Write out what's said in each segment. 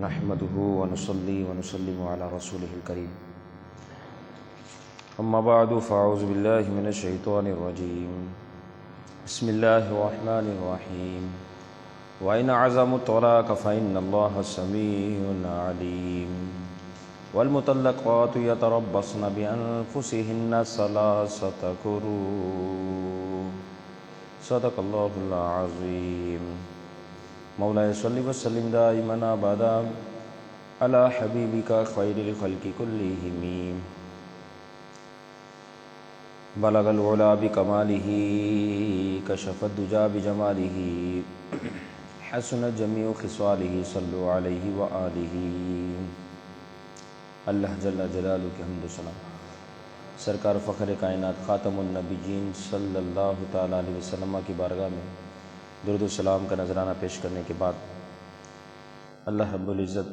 نحمده ونصلي ونسلم على رسوله الكريم. أما بعد فأعوذ بالله من الشيطان الرجيم. بسم الله الرحمن الرحيم. وإن عزموا الطلاق فإن الله سميع عليم. والمطلقات يتربصن بأنفسهن ثلاثة قروء. صدق الله العظيم. مولاي صل وسلم دائما ابدا على حبيبك خير الخلق كلهم. بلغ العلا بكماله كشف الدجى بجماله حسن جميع خصاله صلوا عليه وآله. اللہ جل جلالہ کے حمد و ثنا. سرکار فخر کائنات خاتم النبیین صلی اللہ تعالیٰ علیہ وسلم کی بارگاہ میں درود و سلام کا نذرانہ پیش کرنے کے بعد اللہ رب العزت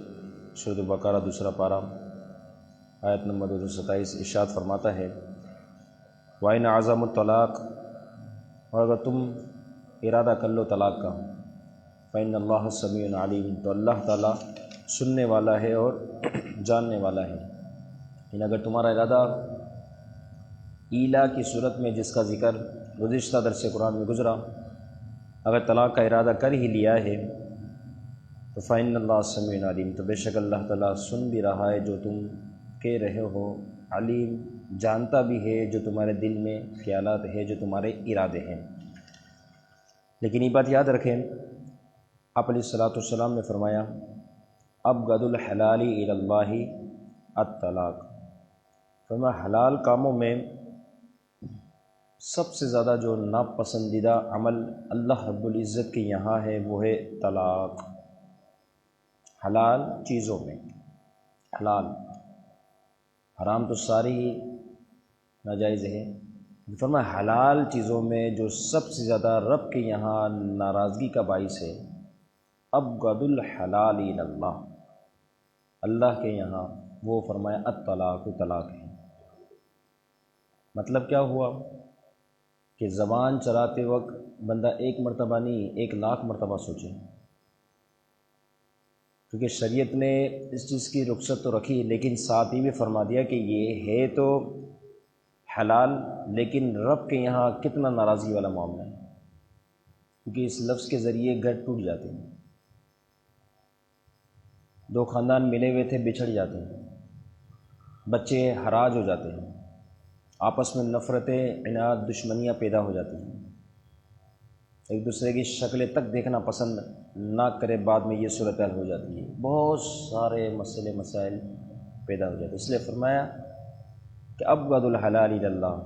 سورۃ البقرہ دوسرا پارہ آیت نمبر 227 ارشاد فرماتا ہے وَإِنْ عَزَمُوا الطَّلَاقَ، اور اگر تم ارادہ کر لو طلاق کا، فَإِنَّ اللَّهَ سَمِيعٌ عَلِيمٌ، تو اللہ تعالیٰ سننے والا ہے اور جاننے والا ہے. یعنی اگر تمہارا ارادہ ایلا کی صورت میں جس کا ذکر گزشتہ درس قرآن میں گزرا، اگر طلاق کا ارادہ کر ہی لیا ہے تو فَإِنَّ اللَّهَ سَمِيعٌ عَلِيمٌ، تو بے شک اللہ تعالیٰ سن بھی رہا ہے جو تم کہہ رہے ہو، علیم جانتا بھی ہے جو تمہارے دل میں خیالات ہے، جو تمہارے ارادے ہیں. لیکن یہ بات یاد رکھیں، آپ علیہ الصلوۃ والسلام نے فرمایا ابغض الحلال الی اللہ الطلاق. فرمایا حلال کاموں میں سب سے زیادہ جو ناپسندیدہ عمل اللہ رب العزت کے یہاں ہے وہ ہے طلاق. حلال چیزوں میں، حلال، حرام تو ساری ہی ناجائز ہے، فرمایا حلال چیزوں میں جو سب سے زیادہ رب کے یہاں ناراضگی کا باعث ہے، ابغض الحلال الی اللہ، اللہ کے یہاں وہ فرمایا الطلاق، طلاق ہے. مطلب کیا ہوا کہ زبان چلاتے وقت بندہ ایک مرتبہ نہیں 1,00,000 مرتبہ سوچے، کیونکہ شریعت نے اس چیز کی رخصت تو رکھی لیکن ساتھ ہی بھی فرما دیا کہ یہ ہے تو حلال لیکن رب کے یہاں کتنا ناراضگی والا معاملہ ہے، کیونکہ اس لفظ کے ذریعے گھر ٹوٹ جاتے ہیں، دو خاندان ملے ہوئے تھے بچھڑ جاتے ہیں، بچے حراج ہو جاتے ہیں، آپس میں نفرتیں، عناد، دشمنیاں پیدا ہو جاتی ہیں، ایک دوسرے کی شکلیں تک دیکھنا پسند نہ کرے، بعد میں یہ صورتحال ہو جاتی ہے، بہت سارے مسائل پیدا ہو جاتے ہیں. اس لیے فرمایا کہ ابغض الحلال الی اللہ،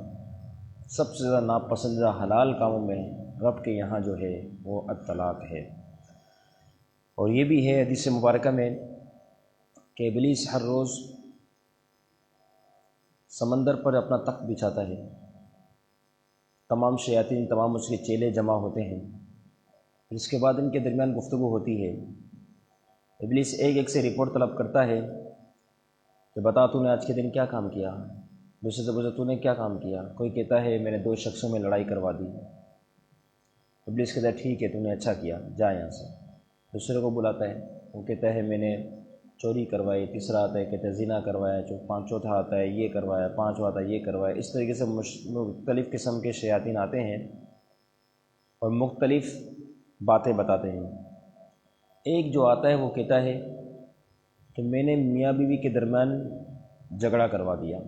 سب سے زیادہ ناپسندیدہ حلال کاموں میں رب کے یہاں جو ہے وہ الطلاق ہے. اور یہ بھی ہے حدیث مبارکہ میں کہ ابلیس ہر روز سمندر پر اپنا تخت بچھاتا ہے، تمام شیاطین، تمام اس کے چیلے جمع ہوتے ہیں، پھر اس کے بعد ان کے درمیان گفتگو ہوتی ہے. ابلیس ایک ایک سے رپورٹ طلب کرتا ہے کہ بتا تو نے آج کے دن کیا کام کیا، دوسرے سے پوچھا تو نے کیا کام کیا، کوئی کہتا ہے میں نے 2 شخصوں میں لڑائی کروا دی. ابلیس کہتا ہے ٹھیک ہے تو نے اچھا کیا، جا یہاں سے. دوسرے کو بلاتا ہے، وہ کہتا ہے میں نے چوری کروائی. تیسرا آتا ہے کہتا ہے زنا کروایا. چوتھا آتا ہے یہ کروایا. پانچواں آتا ہے یہ کروایا. اس طریقے سے مختلف قسم کے شیاطین آتے ہیں اور مختلف باتیں بتاتے ہیں. ایک جو آتا ہے وہ کہتا ہے کہ میں نے میاں بیوی کے درمیان جھگڑا کروا دیا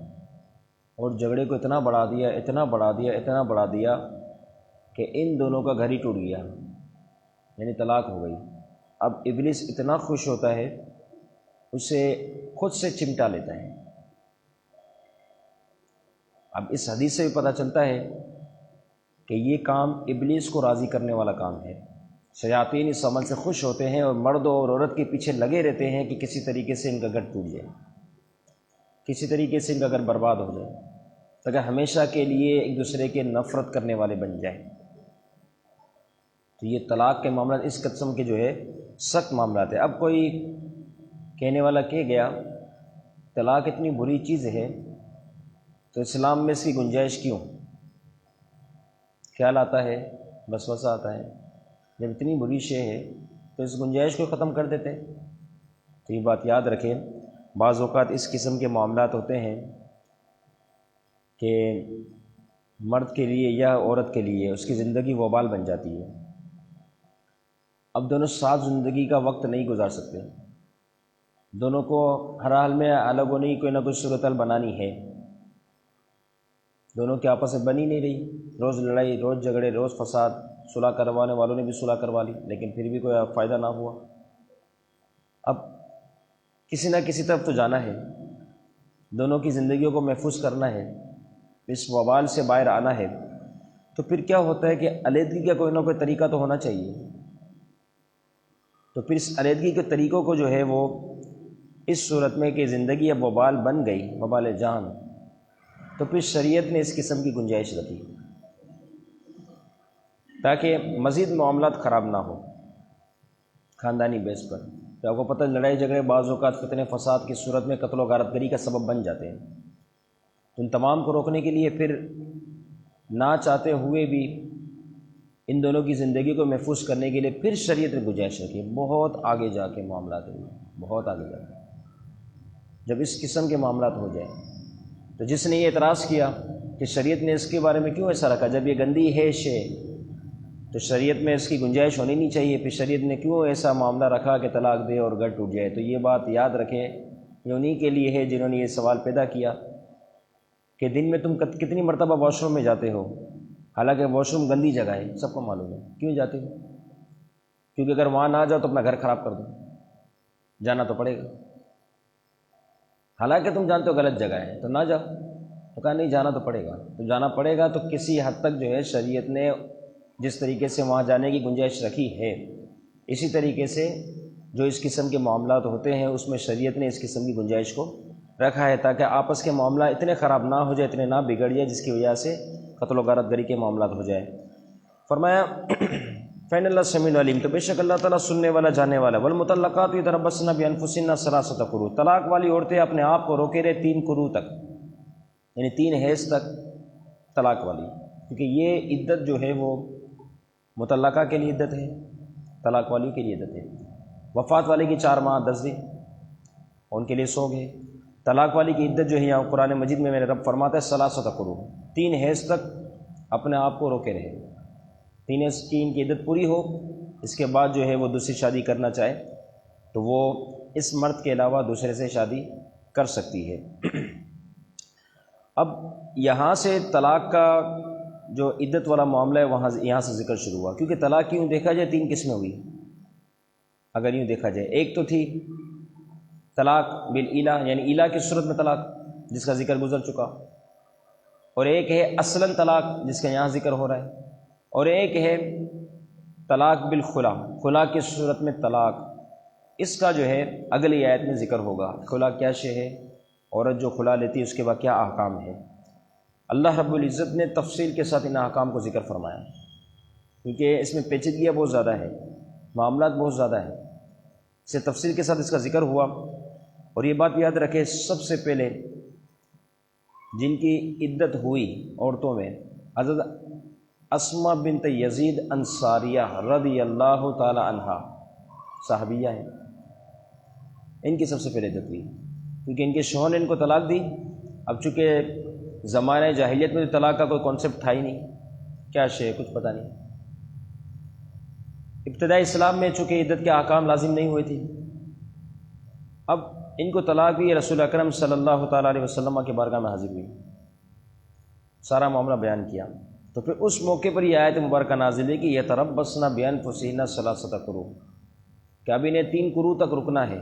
اور جھگڑے کو اتنا بڑھا دیا کہ ان دونوں کا گھر ہی ٹوٹ گیا، یعنی طلاق ہو گئی. اب ابلیس اتنا خوش ہوتا ہے اسے خود سے چمٹا لیتا ہے. اب اس حدیث سے بھی پتہ چلتا ہے کہ یہ کام ابلیس کو راضی کرنے والا کام ہے. شیاطین اس عمل سے خوش ہوتے ہیں اور مرد اور عورت کے پیچھے لگے رہتے ہیں کہ کسی طریقے سے ان کا گھر ٹوٹ جائے، کسی طریقے سے ان کا گھر برباد ہو جائے، تاکہ ہمیشہ کے لیے ایک دوسرے کے نفرت کرنے والے بن جائیں. تو یہ طلاق کے معاملات اس قسم کے جو ہے سخت معاملات ہیں. اب کوئی کہنے والا کہہ گیا طلاق اتنی بری چیز ہے تو اسلام میں اس کی گنجائش کیوں؟ خیال آتا ہے، وسوسہ آتا ہے جب اتنی بری شے ہے تو اس گنجائش کو ختم کر دیتے. تو یہ بات یاد رکھیں، بعض اوقات اس قسم کے معاملات ہوتے ہیں کہ مرد کے لیے یا عورت کے لیے اس کی زندگی وبال بن جاتی ہے۔ اب دونوں ساتھ زندگی کا وقت نہیں گزار سکتے، دونوں کو ہر حال میں الگ ہونے کی کوئی نہ کوئی صورتحال بنانی ہے، دونوں کے آپس میں بنی نہیں رہی، روز لڑائی، روز جھگڑے، روز فساد، صلح کروانے والوں نے بھی صلح کروا لی لیکن پھر بھی کوئی فائدہ نہ ہوا۔ اب کسی نہ کسی طرف تو جانا ہے، دونوں کی زندگیوں کو محفوظ کرنا ہے، اس وبال سے باہر آنا ہے، تو پھر کیا ہوتا ہے کہ علیحدگی کا کوئی نہ کوئی طریقہ تو ہونا چاہیے۔ تو پھر اس علیحدگی کے طریقوں کو جو ہے وہ اس صورت میں کہ زندگی اب وبال بن گئی، وبال جان، تو پھر شریعت نے اس قسم کی گنجائش رکھی تاکہ مزید معاملات خراب نہ ہو خاندانی بیس پر۔ تو آپ کو پتہ لڑائی جھگڑے بعض اوقات فتنے فساد کی صورت میں قتل و غارت گری کا سبب بن جاتے ہیں۔ تو ان تمام کو روکنے کے لیے پھر نہ چاہتے ہوئے بھی ان دونوں کی زندگی کو محفوظ کرنے کے لیے پھر شریعت نے گنجائش رکھی، بہت آگے جا کے معاملات ہیں، بہت آگے جا کے جب اس قسم کے معاملات ہو جائیں تو جس نے یہ اعتراض کیا کہ شریعت نے اس کے بارے میں کیوں ایسا رکھا، جب یہ گندی ہے شے تو شریعت میں اس کی گنجائش ہونی نہیں چاہیے، پھر شریعت نے کیوں ایسا معاملہ رکھا کہ طلاق دے اور گھر ٹوٹ جائے؟ تو یہ بات یاد رکھیں، یہ انہی کے لیے ہے جنہوں نے یہ سوال پیدا کیا کہ دن میں تم کتنی مرتبہ واش روم میں جاتے ہو، حالانکہ واش روم گندی جگہ ہے، سب کو معلوم ہے، کیوں جاتے ہو؟ کیونکہ اگر وہاں نہ جاؤ تو اپنا گھر خراب کر دو، جانا تو پڑے گا، حالانکہ تم جانتے ہو غلط جگہ ہے تو نہ جاؤ، تو کہا نہیں جانا تو پڑے گا، تو جانا پڑے گا۔ تو کسی حد تک جو ہے شریعت نے جس طریقے سے وہاں جانے کی گنجائش رکھی ہے، اسی طریقے سے جو اس قسم کے معاملات ہوتے ہیں اس میں شریعت نے اس قسم کی گنجائش کو رکھا ہے تاکہ آپس کے معاملہ اتنے خراب نہ ہو جائے، اتنے نہ بگڑ جائے جس کی وجہ سے قتل و غارت گری کے معاملات ہو جائے۔ فرمایا فَإِنَّ اللَّهَ سَمِيعٌ عَلِيمٌ، تو بے شک اللہ تعالیٰ سننے والا جاننے والا۔ وَالْمُطَلَّقَاتُ يَتَرَبَّصْنَ بِأَنفُسِهِنَّ ثَلَاثَةَ قُرُوءٍ، طلاق والی عورتیں اپنے آپ کو روکے رہے 3 قروء تک، یعنی 3 حیض تک طلاق والی، کیونکہ یہ عدت جو ہے وہ مطلقہ کے لیے عدت ہے، طلاق والی کے لیے عدت ہے۔ وفات والے کی 4 ماہ 10 دن، ان کے لیے سوگ ہے۔ طلاق والی کی عدت جو ہے یہاں قرآن مجید میں میرے رب فرماتا ہے ثلاثۃ قروء، 3 حیض تک اپنے آپ کو روکے رہے، 3 حیض کی ان کی عدت پوری ہو، اس کے بعد جو ہے وہ دوسری شادی کرنا چاہے تو وہ اس مرد کے علاوہ دوسرے سے شادی کر سکتی ہے۔ اب یہاں سے طلاق کا جو عدت والا معاملہ ہے یہاں سے ذکر شروع ہوا، کیونکہ طلاق کی یوں دیکھا جائے 3 قسمیں ہوئی، اگر یوں دیکھا جائے۔ ایک تو تھی طلاق بالإلا، یعنی ایلا کی صورت میں طلاق جس کا ذکر گزر چکا، اور ایک ہے اصلاً طلاق جس کا یہاں ذکر ہو رہا ہے، اور ایک ہے طلاق بالخلا، خلا کی صورت میں طلاق، اس کا جو ہے اگلی آیت میں ذکر ہوگا۔ خلا کیا شے ہے، عورت جو خلا لیتی ہے اس کے بعد کیا احکام ہے۔ اللہ رب العزت نے تفصیل کے ساتھ ان احکام کو ذکر فرمایا، کیونکہ اس میں پیچیدگیاں بہت زیادہ ہے، معاملات بہت زیادہ ہیں، اسے تفصیل کے ساتھ اس کا ذکر ہوا۔ اور یہ بات یاد رکھے، سب سے پہلے جن کی عدت ہوئی عورتوں میں حضرت اسماء بنت یزید انصاریہ رضی اللہ تعالی عنہا، صحابیہ ہیں، ان کی سب سے پہلے عدت ہوئی، کیونکہ ان کے شوہر نے ان کو طلاق دی۔ اب چونکہ زمانہ جاہلیت میں تو طلاق کا کوئی کانسیپٹ تھا ہی نہیں، کیا شے ہے کچھ پتہ نہیں۔ ابتدائی اسلام میں چونکہ عدت کے احکام لازم نہیں ہوئے تھے، اب ان کو طلاق بھی رسول اکرم صلی اللہ تعالیٰ علیہ وسلم کے بارگاہ میں حاضر ہوئی، سارا معاملہ بیان کیا، تو پھر اس موقع پر یہ آیت مبارکہ نازل ہے کہ یتربصن بانفسہن ثلاثۃ قروء، کہ اب انہیں 3 قروء تک رکنا ہے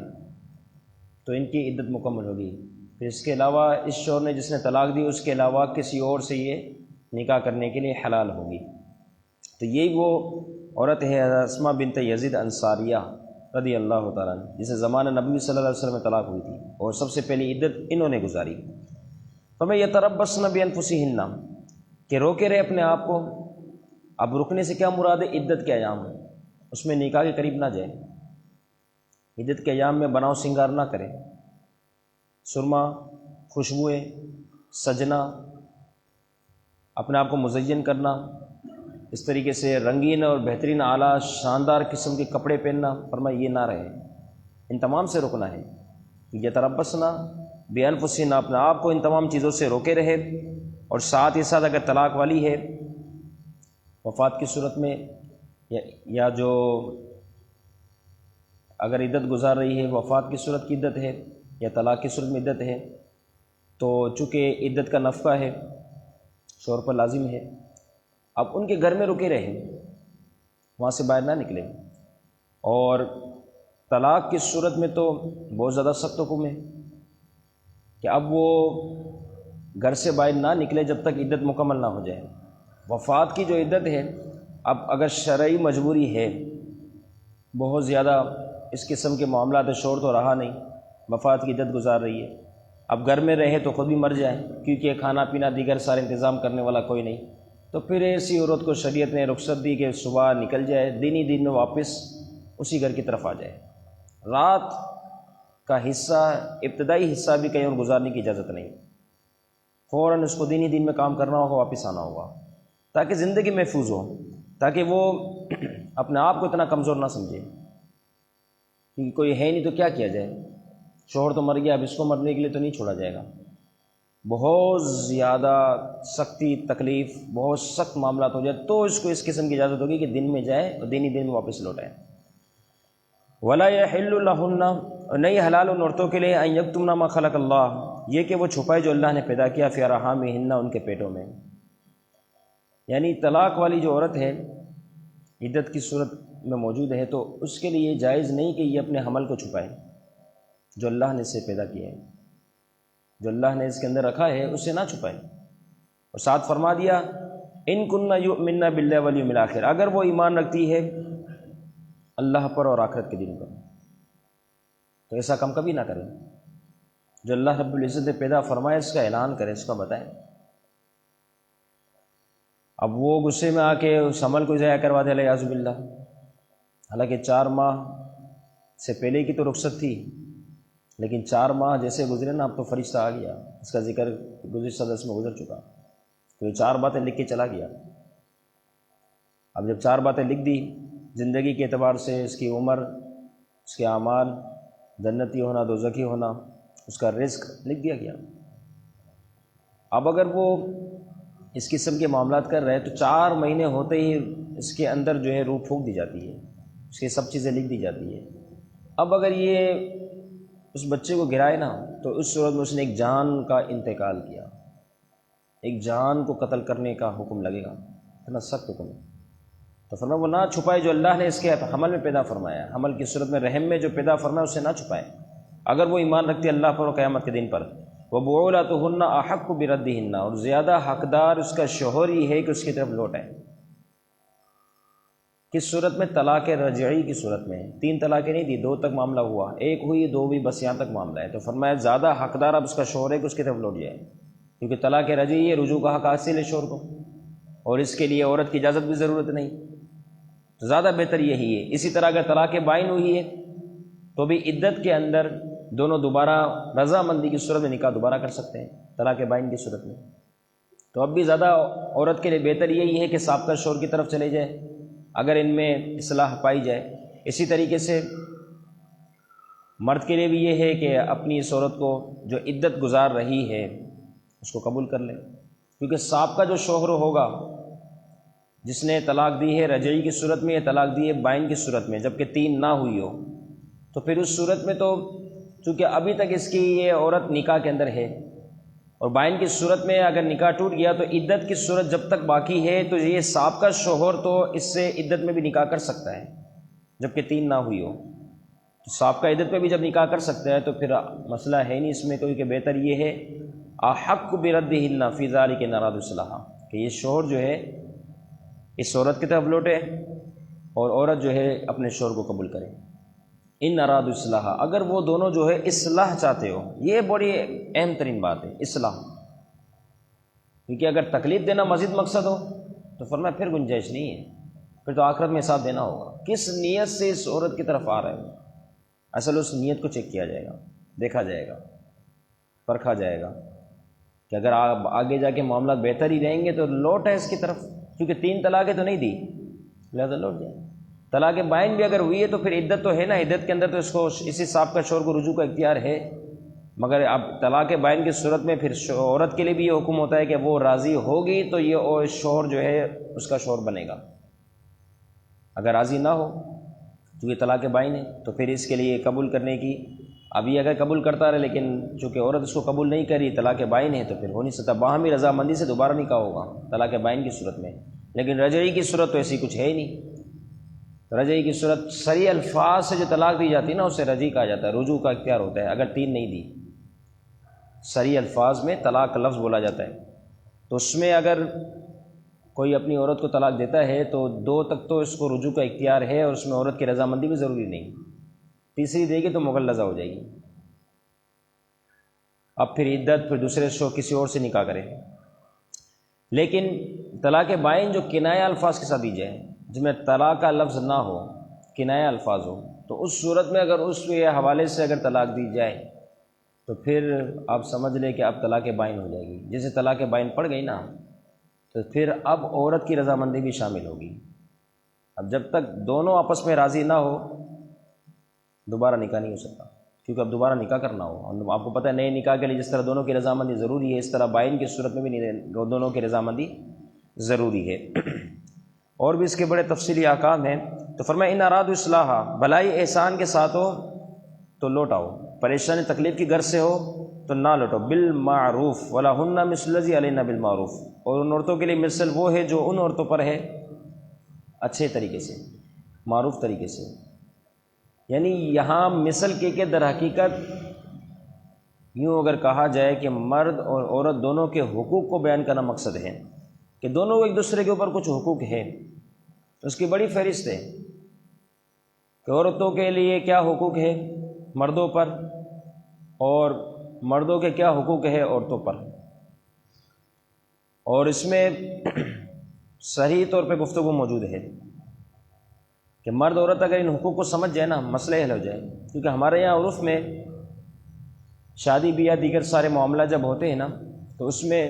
تو ان کی عدت مکمل ہوگی۔ پھر اس کے علاوہ اس شوہر نے جس نے طلاق دی اس کے علاوہ کسی اور سے یہ نکاح کرنے کے لیے حلال ہوگی۔ تو یہی وہ عورت ہے اسماء بنت یزید انصاریہ رضی اللہ تعالیٰ عنہ، جسے زمانہ نبی صلی اللہ علیہ وسلم میں طلاق ہوئی تھی، اور سب سے پہلی عدت انہوں نے گزاری۔ تو یتربصن بانفسہن، کہ روکے رہے اپنے آپ کو۔ اب رکنے سے کیا مراد ہے؟ عدت کے ایام ہے، اس میں نکاح کے قریب نہ جائے، عدت کے ایام میں بناؤ سنگار نہ کرے، سرما، خوشبوئیں، سجنا، اپنے آپ کو مزین کرنا، اس طریقے سے رنگین اور بہترین اعلیٰ شاندار قسم کے کپڑے پہننا، فرمایا یہ نہ رہے۔ ان تمام سے رکنا ہے. یتربصنا بانفسہن، اپنے آپ کو ان تمام چیزوں سے روکے رہے. اور ساتھ ہی ساتھ اگر طلاق والی ہے وفات کی صورت میں، یا جو اگر عدت گزار رہی ہے، وفات کی صورت کی عدت ہے یا طلاق کی صورت میں عدت ہے، تو چونکہ عدت کا نفقہ ہے شوہر پر لازم ہے، اب ان کے گھر میں رکے رہیں، وہاں سے باہر نہ نکلیں. اور طلاق کی صورت میں تو بہت زیادہ سخت حکم ہے کہ اب وہ گھر سے باہر نہ نکلے جب تک عدت مکمل نہ ہو جائے. وفات کی جو عدت ہے، اب اگر شرعی مجبوری ہے، بہت زیادہ اس قسم کے معاملات شوہر تو رہا نہیں، وفات کی عدت گزار رہی ہے، اب گھر میں رہے تو خود بھی مر جائے کیونکہ کھانا پینا دیگر سارے انتظام کرنے والا کوئی نہیں، تو پھر ایسی عورت کو شریعت نے رخصت دی کہ صبح نکل جائے، دن ہی دن میں واپس اسی گھر کی طرف آ جائے. رات کا حصہ، ابتدائی حصہ بھی کہیں اور گزارنے کی اجازت نہیں، فوراً اس کو دن ہی دن میں کام کرنا ہوگا، واپس آنا ہوگا، تاکہ زندگی محفوظ ہو، تاکہ وہ اپنے آپ کو اتنا کمزور نہ سمجھے کیونکہ کوئی ہے نہیں تو کیا کیا جائے، شوہر تو مر گیا، اب اس کو مرنے کے لیے تو نہیں چھوڑا جائے گا. بہت زیادہ سختی، تکلیف، بہت سخت معاملات ہو جائے تو اس کو اس قسم کی اجازت ہوگی کہ دن میں جائے اور دن ہی دن میں واپس لوٹائے. ولا يحل لهن، نہیں حلال ان عورتوں کے لیے ان یکتمن ما خلق اللہ، یہ کہ وہ چھپائے جو اللہ نے پیدا کیا فی ارحامہن، ان کے پیٹوں میں. یعنی طلاق والی جو عورت ہے عدت کی صورت میں موجود ہے تو اس کے لیے جائز نہیں کہ یہ اپنے حمل کو چھپائے جو اللہ نے اسے پیدا کیا ہے، جو اللہ نے اس کے اندر رکھا ہے اسے نہ چھپائے. اور ساتھ فرما دیا ان کننا یؤمنن باللہ والیوم الآخر، اگر وہ ایمان رکھتی ہے اللہ پر اور آخرت کے دن پر، تو ایسا کام کبھی نہ کریں. جو اللہ رب العزت نے پیدا فرمایا اس کا اعلان کریں، اس کا بتائیں. اب وہ غصے میں آ کے اس عمل کو ضائع کروا دے الیاذ باللہ، حالانکہ 4 ماہ سے پہلے کی تو رخصت تھی، لیکن 4 ماہ جیسے گزرے نا اب تو فرشتہ آ گیا، اس کا ذکر گزشتہ درس میں گزر چکا، تو یہ 4 باتیں لکھ کے چلا گیا. اب جب 4 باتیں لکھ دی، زندگی کے اعتبار سے اس کی عمر، اس کے اعمال، جنتی ہونا دوزخی ہونا، اس کا رزق لکھ دیا گیا. اب اگر وہ اس قسم کے معاملات کر رہے تو 4 مہینے ہوتے ہی اس کے اندر جو ہے روح پھونک دی جاتی ہے، اس کی سب چیزیں لکھ دی جاتی ہے. اب اگر یہ اس بچے کو گرائے نا تو اس صورت میں اس نے ایک جان کا انتقال کیا، ایک جان کو قتل کرنے کا حکم لگے گا، اتنا سخت حکم ہے. تو فرمایا وہ نہ چھپائے جو اللہ نے اس کے حمل میں پیدا فرمایا، حمل کی صورت میں رحم میں جو پیدا فرمایا اسے نہ چھپائے اگر وہ ایمان رکھتی ہے اللہ پر اور قیامت کے دن پر. وَبُعُولَتُهُنَّ أَحَقُّ بِرَدِّهِنَّ، اور زیادہ حقدار اس کا شوہر ہی ہے کہ اس کی طرف لوٹائے. کس صورت میں؟ طلاق رجعی کی صورت میں. 3 طلاقیں نہیں دی، 2 تک معاملہ ہوا، 1 ہوئی 2 بھی، بس یہاں تک معاملہ ہے. تو فرمایا زیادہ حقدار اب اس کا شوہر ہے کہ اس کی طرف لوٹ جائے، کیونکہ طلاق رجعی ہے، رجوع کا حق حاصل ہے شوہر کو، اور اس کے لیے عورت کی اجازت بھی ضرورت نہیں، تو زیادہ بہتر یہی ہے. اسی طرح اگر طلاق بائن ہوئی ہے تو بھی عدت کے اندر دونوں دوبارہ رضامندی کی صورت میں نکاح دوبارہ کر سکتے ہیں طلاق بائن کی صورت میں. تو اب بھی زیادہ عورت کے لیے بہتر یہی ہے کہ سابقہ شوہر کی طرف چلے جائے اگر ان میں اصلاح پائی جائے. اسی طریقے سے مرد کے لیے بھی یہ ہے کہ اپنی اس عورت کو جو عدت گزار رہی ہے اس کو قبول کر لے، کیونکہ سابقہ جو شوہر ہوگا جس نے طلاق دی ہے رجعی کی صورت میں یا طلاق دی ہے بائن کی صورت میں، جبکہ 3 نہ ہوئی ہو، تو پھر اس صورت میں تو چونکہ ابھی تک اس کی یہ عورت نکاح کے اندر ہے، اور بائن کی صورت میں اگر نکاح ٹوٹ گیا تو عدت کی صورت جب تک باقی ہے تو یہ سابقہ شوہر تو اس سے عدت میں بھی نکاح کر سکتا ہے جبکہ 3 نہ ہوئی ہو. تو سابقہ عدت میں بھی جب نکاح کر سکتا ہے تو پھر مسئلہ ہے نہیں اس میں کوئی، کہ بہتر یہ ہے احق بردہن فی ذلک ان ارادوا اصلاحا، کہ یہ شوہر جو ہے اس عورت کی طرف لوٹے اور عورت جو ہے اپنے شوہر کو قبول کرے. ان ارادوا اصلاحا، اگر وہ دونوں جو ہے اصلاح چاہتے ہو، یہ بڑی اہم ترین بات ہے اصلاح، کیونکہ اگر تکلیف دینا مزید مقصد ہو تو فرمایا پھر گنجائش نہیں ہے، پھر تو آخرت میں ساتھ دینا ہوگا. کس نیت سے اس عورت کی طرف آ رہے ہو، اصل اس نیت کو چیک کیا جائے گا، دیکھا جائے گا، پرکھا جائے گا کہ اگر آپ آگے جا کے معاملات بہتر ہی رہیں گے تو لوٹ ہے اس کی طرف، کیونکہ 3 طلاقیں تو نہیں دی، لہذا لوٹ جائیں. طلاق بائن بھی اگر ہوئی ہے تو پھر عدت تو ہے نا، عدت کے اندر تو اس کو اسی صاحب کا شوہر کو رجوع کا اختیار ہے، مگر اب طلاق بائن کی صورت میں پھر عورت کے لیے بھی یہ حکم ہوتا ہے کہ وہ راضی ہوگی تو یہ شوہر جو ہے اس کا شوہر بنے گا، اگر راضی نہ ہو چونکہ طلاق بائن ہے تو پھر اس کے لیے قبول کرنے کی، اب یہ اگر قبول کرتا رہے لیکن چونکہ عورت اس کو قبول نہیں کری، طلاق بائن ہے، تو پھر ہو نہیں سکتا، باہمی رضامندی سے دوبارہ نکاح ہوگا طلاق بائن کی صورت میں، لیکن رجعی کی صورت تو ایسی کچھ ہے ہی نہیں۔ رجعی کی صورت صریح الفاظ سے جو طلاق دی جاتی ہے نا اسے رجعی کہا جاتا ہے، رجوع کا اختیار ہوتا ہے اگر 3 نہیں دی، صریح الفاظ میں طلاق کا لفظ بولا جاتا ہے، تو اس میں اگر کوئی اپنی عورت کو طلاق دیتا ہے تو 2 تک تو اس کو رجوع کا اختیار ہے، اور اس میں عورت کی رضامندی بھی ضروری نہیں، تیسری دے گی تو مغلظہ ہو جائے گی، اب پھر عدت، پھر دوسرے کسی اور سے نکاح کرے۔ لیکن طلاق بائن جو کنایہ الفاظ کے ساتھ دی جائے، جس میں طلاق کا لفظ نہ ہو، کنایہ الفاظ ہو، تو اس صورت میں اگر اس کے حوالے سے اگر طلاق دی جائے تو پھر آپ سمجھ لیں کہ اب طلاق بائن ہو جائے گی، جیسے طلاق بائن پڑ گئی نا تو پھر اب عورت کی رضامندی بھی شامل ہوگی، اب جب تک دونوں آپس میں راضی نہ ہو دوبارہ نکاح نہیں ہو سکتا، کیونکہ اب دوبارہ نکاح کرنا ہو، اور آپ کو پتہ ہے نئے نکاح کے لیے جس طرح دونوں کی رضامندی ضروری ہے، اس طرح بائن کی صورت میں بھی دونوں کی رضامندی ضروری ہے۔ اور بھی اس کے بڑے تفصیلی احکام ہیں، تو فرمایا ان ارادوا اصلاحا، بھلائی احسان کے ساتھ ہو تو لوٹ آؤ، پریشانی تکلیف کی غرض سے ہو تو نہ لوٹو، بالمعروف ولہن مثل الذی علیہن بالمعروف، اور ان عورتوں کے لیے مثل وہ ہے جو ان عورتوں پر ہے اچھے طریقے سے، معروف طریقے سے، یعنی یہاں مثل کے در حقیقت یوں اگر کہا جائے کہ مرد اور عورت دونوں کے حقوق کو بیان کرنا مقصد ہے کہ دونوں کو ایک دوسرے کے اوپر کچھ حقوق ہیں، اس کی بڑی فہرست ہے کہ عورتوں کے لیے کیا حقوق ہے مردوں پر، اور مردوں کے کیا حقوق ہے عورتوں پر، اور اس میں صحیح طور پہ گفتگو موجود ہے کہ مرد عورت اگر ان حقوق کو سمجھ جائے نا مسئلہ حل ہو جائے، کیونکہ ہمارے یہاں عرف میں شادی بیاہ دیگر سارے معاملہ جب ہوتے ہیں نا تو اس میں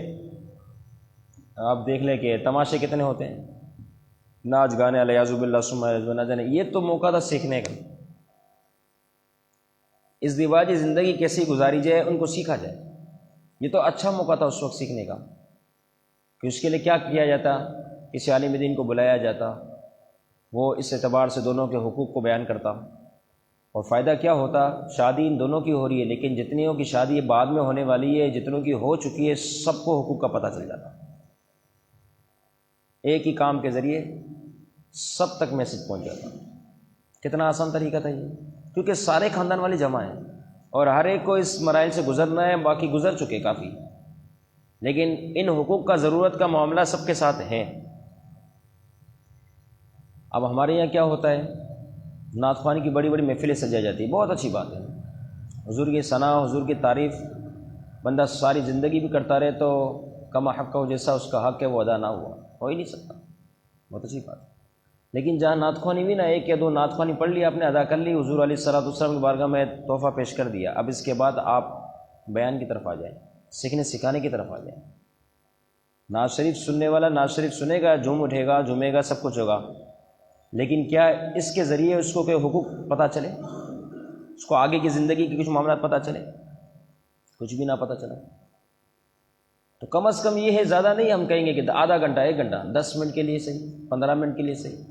آپ دیکھ لیں کہ تماشے کتنے ہوتے ہیں، ناچ گانے الیاذ باللہ ثم نہ جانے، یہ تو موقع تھا سیکھنے کا، اس دیواجی زندگی کیسی گزاری جائے ان کو سیکھا جائے، یہ تو اچھا موقع تھا اس وقت سیکھنے کا کہ اس کے لیے کیا کیا جاتا، کسی عالم دین کو بلایا جاتا، وہ اس اعتبار سے دونوں کے حقوق کو بیان کرتا، اور فائدہ کیا ہوتا، شادی ان دونوں کی ہو رہی ہے لیکن جتنیوں کی شادی بعد میں ہونے والی ہے، جتنوں کی ہو چکی ہے، سب کو حقوق کا پتہ چل جاتا، ایک ہی کام کے ذریعے سب تک میسج پہنچ جاتا۔ کتنا آسان طریقہ تھا یہ، کیونکہ سارے خاندان والے جمع ہیں اور ہر ایک کو اس مراحل سے گزرنا ہے، باقی گزر چکے کافی، لیکن ان حقوق کا ضرورت کا معاملہ سب کے ساتھ ہے۔ اب ہمارے یہاں کیا ہوتا ہے، نعت خوانی کی بڑی بڑی محفلیں سجائی جاتی ہیں، بہت اچھی بات ہے، حضور کی ثنا، حضور کی تعریف بندہ ساری زندگی بھی کرتا رہے تو کما حق ہو، جیسا اس کا حق ہے وہ ادا نہ ہوا، ہو ہی نہیں سکتا، بہت اچھی بات ہے۔ لیکن جہاں نعت خوانی بھی نہ، 1 یا 2 نعت خوانی پڑھ لی آپ نے، ادا کر لی، حضور علیہ الصلوۃ والسلام کی بارگاہ میں تحفہ پیش کر دیا، اب اس کے بعد آپ بیان کی طرف آ جائیں، سیکھنے سکھانے کی طرف آ جائیں۔ نعت شریف سننے والا نعت شریف سنے گا، جھوم اٹھے گا، جھومے گا، سب کچھ ہوگا، لیکن کیا اس کے ذریعے اس کو کوئی حقوق پتہ چلے، اس کو آگے کی زندگی کے کچھ معاملات پتہ چلے؟ کچھ بھی نہ پتہ چلا تو کم از کم یہ ہے، زیادہ نہیں ہم کہیں گے کہ آدھا گھنٹہ 1 گھنٹہ 10 منٹ کے لیے صحیح، 15 منٹ کے لیے صحیح،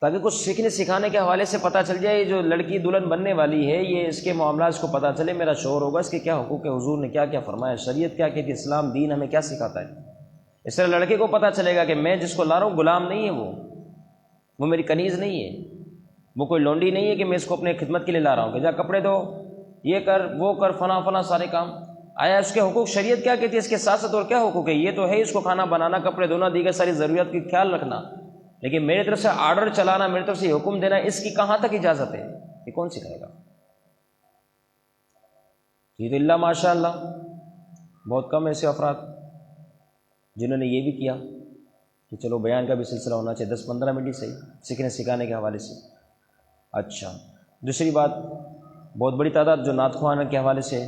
تاکہ کچھ سیکھنے سکھانے کے حوالے سے پتہ چل جائے، جو لڑکی دلہن بننے والی ہے یہ اس کے معاملات اس کو پتہ چلے، میرا شوہر ہوگا، اس کے کیا حقوق ہے، حضور نے کیا کیا فرمایا، شریعت کیا کہتی ہے، اسلام دین ہمیں کیا سکھاتا ہے۔ اس طرح لڑکے کو پتہ چلے گا کہ میں جس کو لا رہا ہوں غلام نہیں ہے، وہ میری کنیز نہیں ہے، وہ کوئی لونڈی نہیں ہے کہ میں اس کو اپنے خدمت کے لیے لا رہا ہوں کہ جا کپڑے دو، یہ کر، وہ کر، فلاں فلاں سارے کام۔ آیا اس کے حقوق شریعت کیا کہتی ہے، اس کے ساتھ ساتھ اور کیا حقوق ہے؟ یہ تو ہے اس کو کھانا بنانا، کپڑے دھونا، دیگر ساری ضروریات کی خیال رکھنا، لیکن میری طرف سے آرڈر چلانا، میری طرف سے حکم دینا، اس کی کہاں تک اجازت ہے؟ یہ کون سکھائے گا؟ یہ تو اللہ ماشاء اللہ بہت کم ایسے افراد جنہوں نے یہ بھی کیا کہ چلو بیان کا بھی سلسلہ ہونا چاہیے، 10-15 منٹ ہی صحیح، سیکھنے سکھانے کے حوالے سے۔ اچھا، دوسری بات، بہت بڑی تعداد جو نعت خوانی کے حوالے سے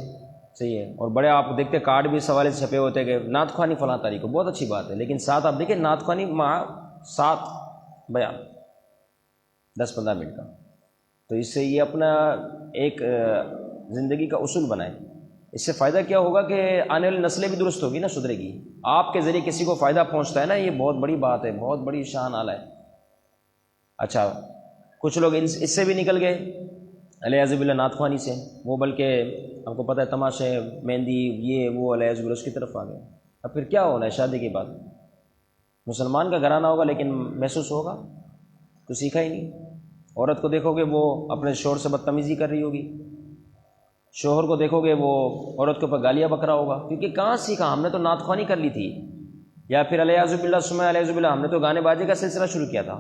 صحیح ہے، اور بڑے آپ دیکھتے کارڈ بھی اس حوالے سے چھپے ہوتے کہ نعت خوانی فلاں تاریخ کو، بہت اچھی بات ہے، لیکن ساتھ آپ دیکھیں نعت خوانی مع ساتھ بیان، 10-15 منٹ کا، تو اس سے یہ اپنا ایک زندگی کا اصول بنائیں۔ اس سے فائدہ کیا ہوگا کہ آنے والی نسلیں بھی درست ہوگی نا، سدھرے گی۔ آپ کے ذریعے کسی کو فائدہ پہنچتا ہے نا، یہ بہت بڑی بات ہے، بہت بڑی شان اعلیٰ ہے۔ اچھا، کچھ لوگ اس سے بھی نکل گئے علیہ باللہ، نعت خوانی سے، وہ بلکہ ہم کو پتہ ہے تماشے، مہندی، یہ وہ علیہ باللہ اس کی طرف آ گئے۔ اب پھر کیا ہونا ہے شادی کے بعد؟ مسلمان کا گھرانہ ہوگا لیکن محسوس ہوگا تو سیکھا ہی نہیں۔ عورت کو دیکھو گے وہ اپنے شوہر سے بدتمیزی کر رہی ہوگی، شوہر کو دیکھو گے وہ عورت کے اوپر گالیاں بک رہا ہوگا، کیونکہ کہاں سیکھا؟ ہم نے تو نعت خوانی کر لی تھی، یا پھر علیہ باللہ سمع علیہ باللہ، ہم نے تو گانے باجے کا سلسلہ شروع کیا تھا،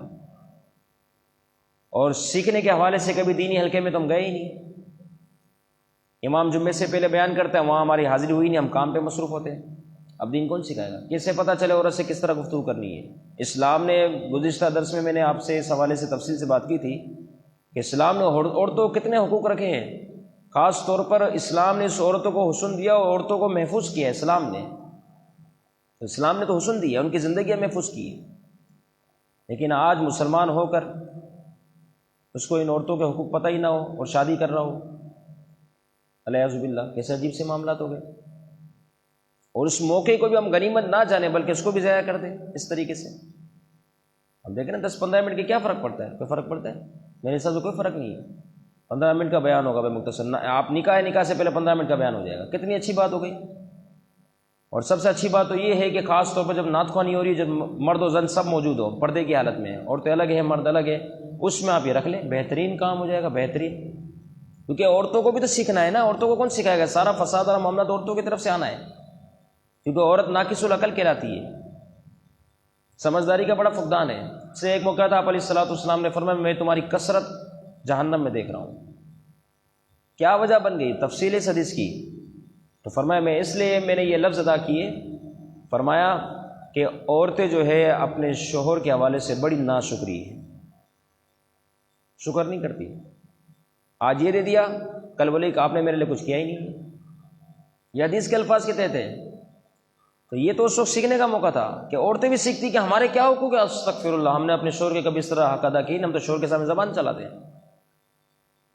اور سیکھنے کے حوالے سے کبھی دینی حلقے میں تو ہم گئے ہی نہیں۔ امام جمعے سے پہلے بیان کرتا ہے، وہاں ہماری حاضری ہوئی نہیں، ہم کام پہ مصروف ہوتے ہیں۔ اب دین کون سکھائے گا؟ کیسے پتہ چلے عورت سے کس طرح گفتگو کرنی ہے؟ اسلام نے، گزشتہ درس میں نے آپ سے اس حوالے سے تفصیل سے بات کی تھی کہ اسلام نے عورتوں کو کتنے حقوق رکھے ہیں۔ خاص طور پر اسلام نے اس عورتوں کو حسن دیا اور عورتوں کو محفوظ کیا ہے۔ اسلام نے تو حسن دیا، ان کی زندگیاں محفوظ کی ہے، لیکن آج مسلمان ہو کر اس کو ان عورتوں کے حقوق پتہ ہی نہ ہو اور شادی کر رہا ہو، علیہ باللہ، کیسے عجیب سے معاملات ہو گئے۔ اور اس موقع کو بھی ہم غنیمت نہ جانیں بلکہ اس کو بھی ضائع کر دیں اس طریقے سے۔ ہم دیکھیں نا 10-15 منٹ کے کیا فرق پڑتا ہے؟ کوئی فرق پڑتا ہے؟ میرے حساب سے کوئی فرق نہیں ہے۔ 15 منٹ کا بیان ہوگا بے مختصر، آپ نکاح سے پہلے 15 منٹ کا بیان ہو جائے گا، کتنی اچھی بات ہو گئی۔ اور سب سے اچھی بات تو یہ ہے کہ خاص طور پر جب نعت خوانی ہو رہی ہے، جب مرد و زن سب موجود ہو، پردے کی حالت میں، عورتیں الگ ہیں مرد الگ ہے، اس میں آپ یہ رکھ لیں، بہترین کام ہو جائے گا، بہترین۔ کیونکہ عورتوں کو بھی تو سیکھنا ہے نا، عورتوں کو کون سکھائے گا؟ سارا فساد والا معاملہ تو عورتوں کی طرف سے آنا ہے، کیونکہ عورت ناقص العقل کہلاتی ہے، سمجھداری کا بڑا فقدان ہے۔ سے ایک موقع تھا، آپ علیہ الصلوۃ والسلام نے فرمایا میں تمہاری کثرت جہنم میں دیکھ رہا ہوں۔ کیا وجہ بن گئی؟ تفصیل اس حدیث کی، تو فرمایا میں اس لیے میں نے یہ لفظ ادا کیے، فرمایا کہ عورتیں جو ہے اپنے شوہر کے حوالے سے بڑی ناشکری ہے، شکر نہیں کرتی۔ آج یہ دے دیا، کل بولے کہ آپ نے میرے لیے کچھ کیا ہی نہیں۔ یہ حدیث کے الفاظ کے تحت ہے۔ تو یہ تو اس وقت سیکھنے کا موقع تھا کہ عورتیں بھی سیکھتی کہ ہمارے کیا حقوق ہے، استغفر اللہ، ہم نے اپنے شوہر کے کبھی اس طرح حق ادا کی نہیں، ہم تو شوہر کے سامنے زبان چلاتے ہیں۔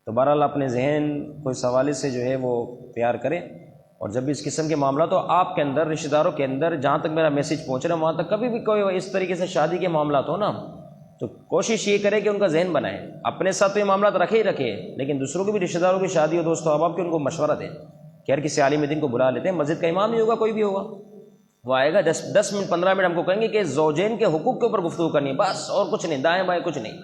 تو بہرحال اپنے ذہن کو اس حوالے سے جو ہے وہ تیار کریں، اور جب بھی اس قسم کے معاملات ہو آپ کے اندر، رشتہ داروں کے اندر، جہاں تک میرا میسیج پہنچ رہا ہے وہاں تک کبھی بھی کوئی اس طریقے سے شادی کے معاملات ہو نا، تو کوشش یہ کرے کہ ان کا ذہن بنائیں۔ اپنے ساتھ تو یہ معاملات رکھے ہی رکھے، لیکن دوسروں کے بھی، رشتہ داروں کی شادی ہو، دوست و احباب کے، ان کو مشورہ دیں کہ یار کسی عالم دین کو بلا لیتے ہیں، مسجد کا امام ہی ہوگا، کوئی بھی ہوگا، وہ آئے گا 10 منٹ 15 منٹ ہم کو کہیں گے کہ زوجین کے حقوق کے اوپر گفتگو کرنی ہے، بس، اور کچھ نہیں، دائیں بائیں کچھ نہیں،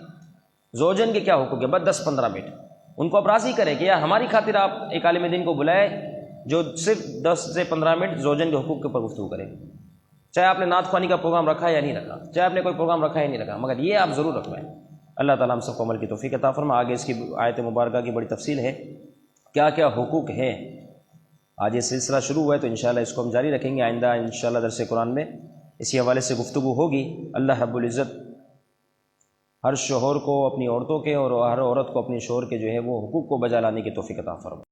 زوجین کے کیا حقوق ہے، بس 10-15 منٹ ان کو آپ راضی کریں کہ یار ہماری خاطر آپ ایک عالم دین کو بلائے جو صرف 10 سے 15 منٹ زوجین کے حقوق کے اوپر گفتگو کرے، چاہے آپ نے نعت خوانی کا پروگرام رکھا ہے یا نہیں رکھا، چاہے آپ نے کوئی پروگرام رکھا ہے یا نہیں رکھا، مگر یہ آپ ضرور رکھوائیں۔ اللہ تعالیٰ ہم سب کو عمل کی توفیق عطا فرمائے۔ آگے اس کی آیت مبارکہ کی بڑی تفصیل ہے، کیا کیا حقوق ہیں۔ آج یہ سلسلہ شروع ہوا ہے تو انشاءاللہ اس کو ہم جاری رکھیں گے، آئندہ انشاءاللہ درس قرآن میں اسی حوالے سے گفتگو ہوگی۔ اللہ رب العزت ہر شوہر کو اپنی عورتوں کے اور ہر عورت کو اپنے شوہر کے جو ہے وہ حقوق کو بجا لانے کی توفیق عطا فرمائے۔